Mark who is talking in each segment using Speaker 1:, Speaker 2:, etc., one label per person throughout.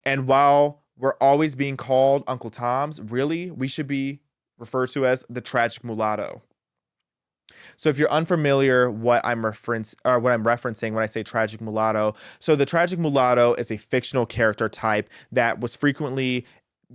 Speaker 1: And while we're always being called Uncle Toms, really, we should be referred to as the tragic mulatto. So if you're unfamiliar what I'm referencing when I say tragic mulatto, so the tragic mulatto is a fictional character type that was frequently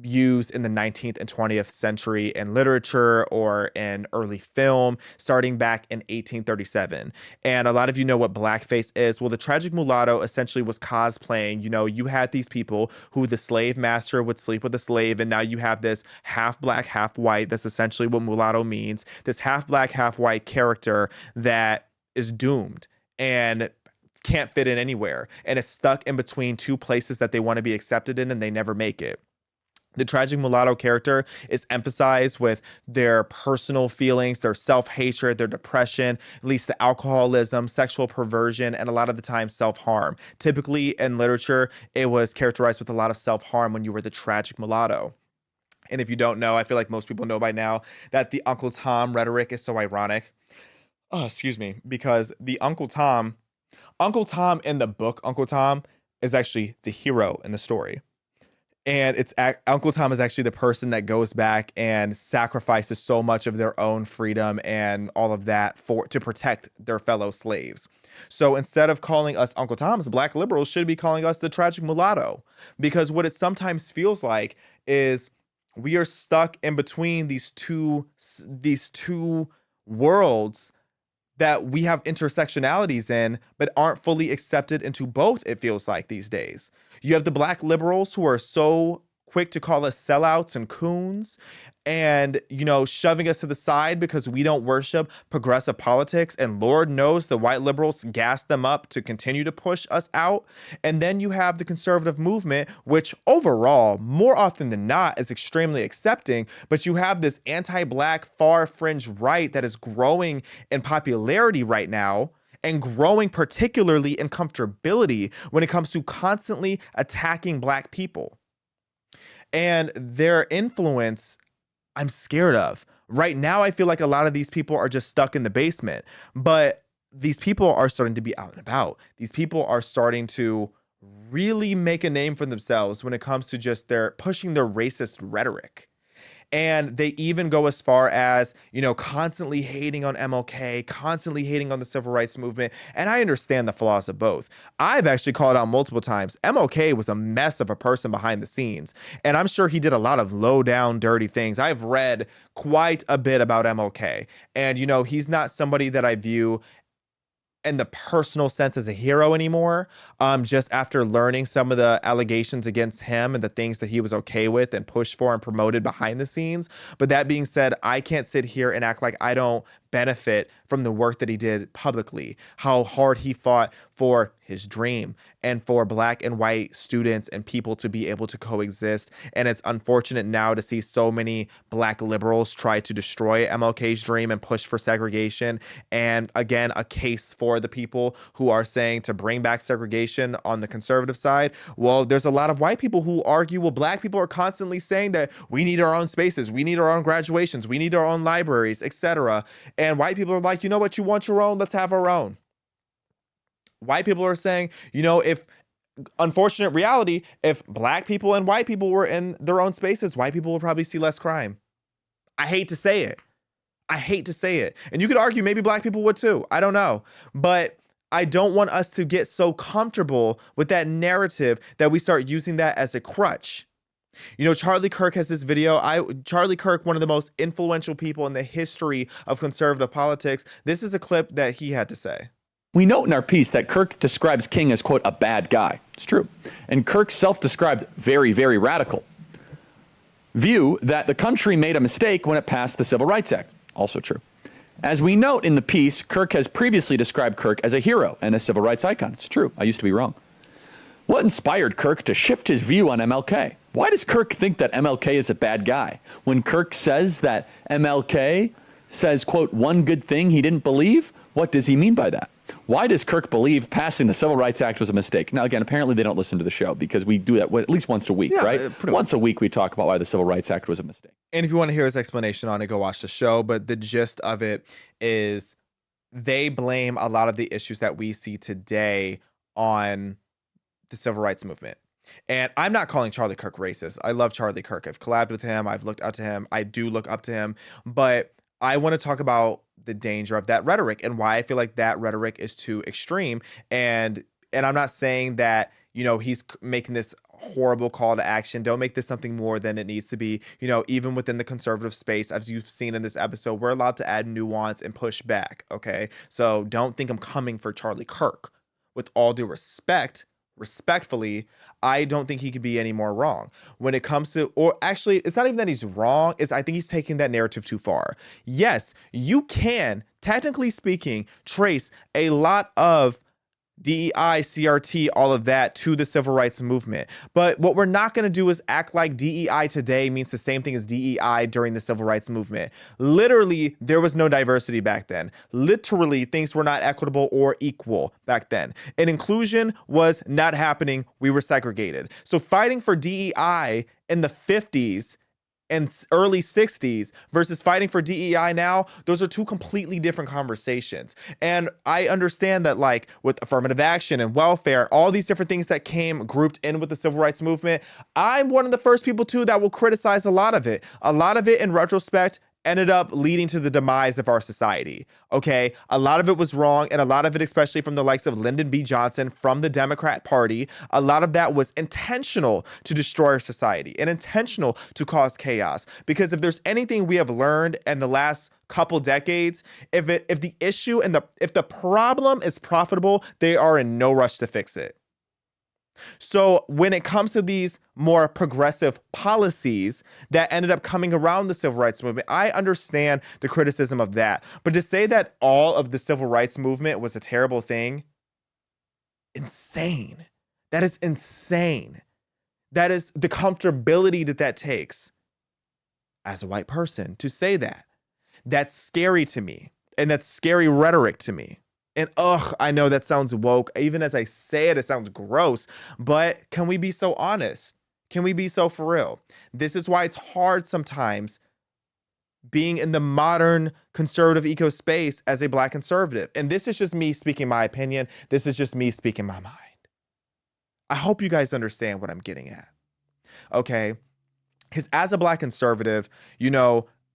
Speaker 1: used in the 19th and 20th century in literature or in early film starting back in 1837. And a lot of you know what blackface is. Well, the tragic mulatto essentially was cosplaying. You had these people who the slave master would sleep with a slave, and now you have this half black, half white. That's essentially what mulatto means. This half black, half white character that is doomed and can't fit in anywhere and is stuck in between two places that they want to be accepted in, and they never make it. The tragic mulatto character is emphasized with their personal feelings, their self-hatred, their depression, leads to alcoholism, sexual perversion, and a lot of the time self-harm. Typically in literature, it was characterized with a lot of self-harm when you were the tragic mulatto. And if you don't know, I feel like most people know by now that the Uncle Tom rhetoric is so ironic. Oh, excuse me, because Uncle Tom in the book, Uncle Tom is actually the hero in the story. And Uncle Tom is actually the person that goes back and sacrifices so much of their own freedom and all of that to protect their fellow slaves. So instead of calling us Uncle Toms, black liberals should be calling us the tragic mulatto, because what it sometimes feels like is we are stuck in between these two worlds that we have intersectionalities in, but aren't fully accepted into both, it feels like these days. You have the black liberals who are so quick to call us sellouts and coons and, shoving us to the side because we don't worship progressive politics. And Lord knows the white liberals gas them up to continue to push us out. And then you have the conservative movement, which overall, more often than not, is extremely accepting. But you have this anti-black far fringe right that is growing in popularity right now, and growing particularly in comfortability when it comes to constantly attacking black people. And their influence, I'm scared of. Right now, I feel like a lot of these people are just stuck in the basement, but these people are starting to be out and about. These people are starting to really make a name for themselves when it comes to just their pushing their racist rhetoric. And they even go as far as, constantly hating on MLK, constantly hating on the civil rights movement. And I understand the flaws of both. I've actually called out multiple times. MLK was a mess of a person behind the scenes. And I'm sure he did a lot of low down, dirty things. I've read quite a bit about MLK. And, he's not somebody that I view in the personal sense as a hero anymore. Just after learning some of the allegations against him and the things that he was okay with and pushed for and promoted behind the scenes. But that being said, I can't sit here and act like I don't benefit from the work that he did publicly, how hard he fought for his dream and for black and white students and people to be able to coexist. And it's unfortunate now to see so many black liberals try to destroy MLK's dream and push for segregation. And again, a case for the people who are saying to bring back segregation on the conservative side. Well, there's a lot of white people who argue, well, black people are constantly saying that we need our own spaces, we need our own graduations, we need our own libraries, etc. And white people are like, you know what, you want your own, let's have our own. White people are saying, if unfortunate reality, if black people and white people were in their own spaces, white people would probably see less crime. I hate to say it. And you could argue maybe black people would too. I don't know. But I don't want us to get so comfortable with that narrative that we start using that as a crutch. Charlie Kirk has this video. Charlie Kirk, one of the most influential people in the history of conservative politics. This is a clip that he had to say.
Speaker 2: We note in our piece that Kirk describes King as, quote, a bad guy. It's true. And Kirk's self-described very, very radical view that the country made a mistake when it passed the Civil Rights Act. Also true. As we note in the piece, Kirk has previously described Kirk as a hero and a civil rights icon. It's true. I used to be wrong. What inspired Kirk to shift his view on MLK? Why does Kirk think that MLK is a bad guy? When Kirk says that MLK says, quote, one good thing he didn't believe, what does he mean by that? Why does Kirk believe passing the Civil Rights Act was a mistake? Now, again, apparently they don't listen to the show because we do that at least once a week, right? Once a week we talk about why the Civil Rights Act was a mistake.
Speaker 1: And if you want to hear his explanation on it, go watch the show. But the gist of it is they blame a lot of the issues that we see today on the civil rights movement. And I'm not calling Charlie Kirk racist. I love Charlie Kirk. I've collabed with him. I've looked up to him. I do look up to him. But I want to talk about the danger of that rhetoric and why I feel like that rhetoric is too extreme. And I'm not saying that, he's making this horrible call to action. Don't make this something more than it needs to be. Even within the conservative space, as you've seen in this episode, we're allowed to add nuance and push back. Okay. So don't think I'm coming for Charlie Kirk. With all due respectfully, I don't think he could be any more wrong when it comes to, or actually, it's not even that he's wrong. I think he's taking that narrative too far. Yes, you can, technically speaking, trace a lot of DEI, CRT, all of that to the civil rights movement. But what we're not going to do is act like DEI today means the same thing as DEI during the civil rights movement. Literally, there was no diversity back then. Literally, things were not equitable or equal back then. And inclusion was not happening. We were segregated. So fighting for DEI in the 50s and early 60s versus fighting for DEI now, those are two completely different conversations. And I understand that, like, with affirmative action and welfare and all these different things that came grouped in with the civil rights movement, I'm one of the first people too that will criticize a lot of it. A lot of it, in retrospect, ended up leading to the demise of our society. Okay, a lot of it was wrong, and a lot of it, especially from the likes of Lyndon B. Johnson from the Democrat Party, a lot of that was intentional to destroy our society and intentional to cause chaos. Because if there's anything we have learned in the last couple decades, if the issue and if the problem is profitable, they are in no rush to fix it. So when it comes to these more progressive policies that ended up coming around the civil rights movement, I understand the criticism of that. But to say that all of the civil rights movement was a terrible thing, insane. That is insane. That is the comfortability that takes as a white person to say that. That's scary to me. And that's scary rhetoric to me. And I know that sounds woke. Even as I say it, it sounds gross. But can we be so honest? Can we be so for real? This is why it's hard sometimes being in the modern conservative eco space as a Black conservative. And this is just me speaking my opinion. This is just me speaking my mind. I hope you guys understand what I'm getting at. Okay? Because as a Black conservative,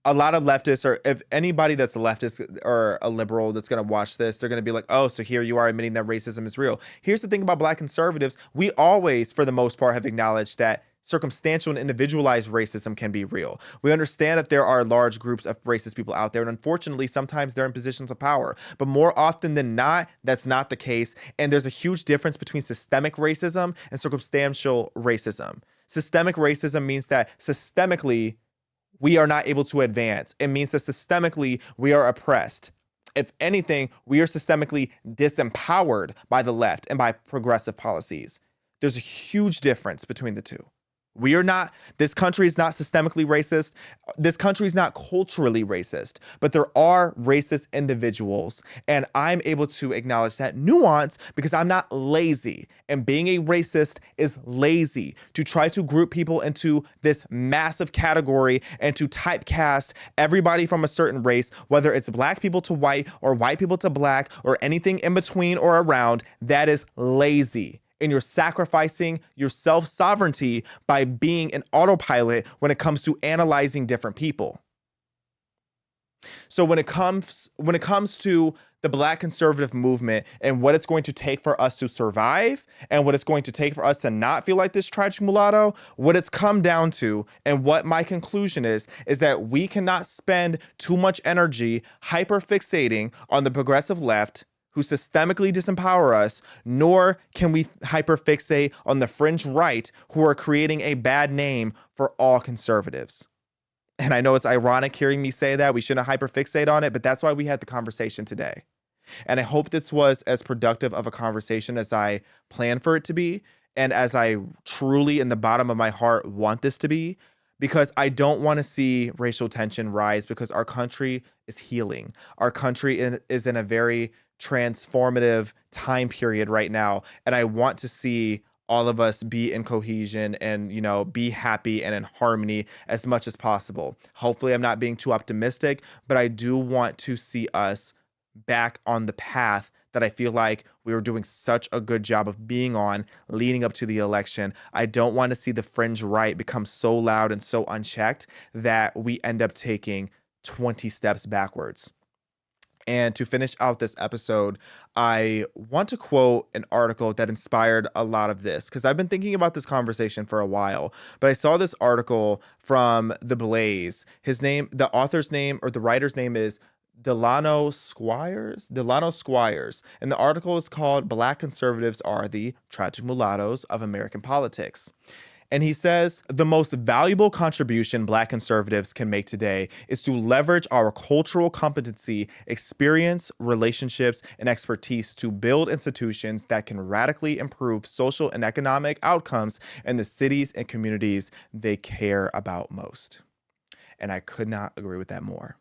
Speaker 1: a lot of leftists, or if anybody that's a leftist or a liberal that's going to watch this, they're going to be like, oh, so here you are admitting that racism is real. Here's the thing about Black conservatives. We always, for the most part, have acknowledged that circumstantial and individualized racism can be real. We understand that there are large groups of racist people out there, and unfortunately, sometimes they're in positions of power. But more often than not, that's not the case. And there's a huge difference between systemic racism and circumstantial racism. Systemic racism means that systemically, we are not able to advance. It means that systemically we are oppressed. If anything, we are systemically disempowered by the left and by progressive policies. There's a huge difference between the two. This country is not systemically racist. This country is not culturally racist, but there are racist individuals. And I'm able to acknowledge that nuance because I'm not lazy. And being a racist is lazy. To try to group people into this massive category and to typecast everybody from a certain race, whether it's Black people to white or white people to Black or anything in between or around, that is lazy. And you're sacrificing your self-sovereignty by being an autopilot when it comes to analyzing different people. So when it comes to the Black conservative movement and what it's going to take for us to survive and what it's going to take for us to not feel like this tragic mulatto, what it's come down to and what my conclusion is that we cannot spend too much energy hyperfixating on the progressive left who systemically disempower us, nor can we hyperfixate on the fringe right who are creating a bad name for all conservatives. And I know it's ironic hearing me say that. We shouldn't hyperfixate on it, but that's why we had the conversation today. And I hope this was as productive of a conversation as I planned for it to be, and as I truly, in the bottom of my heart, want this to be, because I don't want to see racial tension rise because our country is healing. Our country is in a very transformative time period right now. And I want to see all of us be in cohesion and, be happy and in harmony as much as possible. Hopefully I'm not being too optimistic, but I do want to see us back on the path that I feel like we were doing such a good job of being on leading up to the election. I don't want to see the fringe right become so loud and so unchecked that we end up taking 20 steps backwards. And to finish out this episode, I want to quote an article that inspired a lot of this, because I've been thinking about this conversation for a while. But I saw this article from The Blaze. His name, the author's name, or the writer's name is Delano Squires. And the article is called "Black Conservatives Are the Tragic Mulattoes of American Politics." And he says, the most valuable contribution Black conservatives can make today is to leverage our cultural competency, experience, relationships, and expertise to build institutions that can radically improve social and economic outcomes in the cities and communities they care about most. And I could not agree with that more.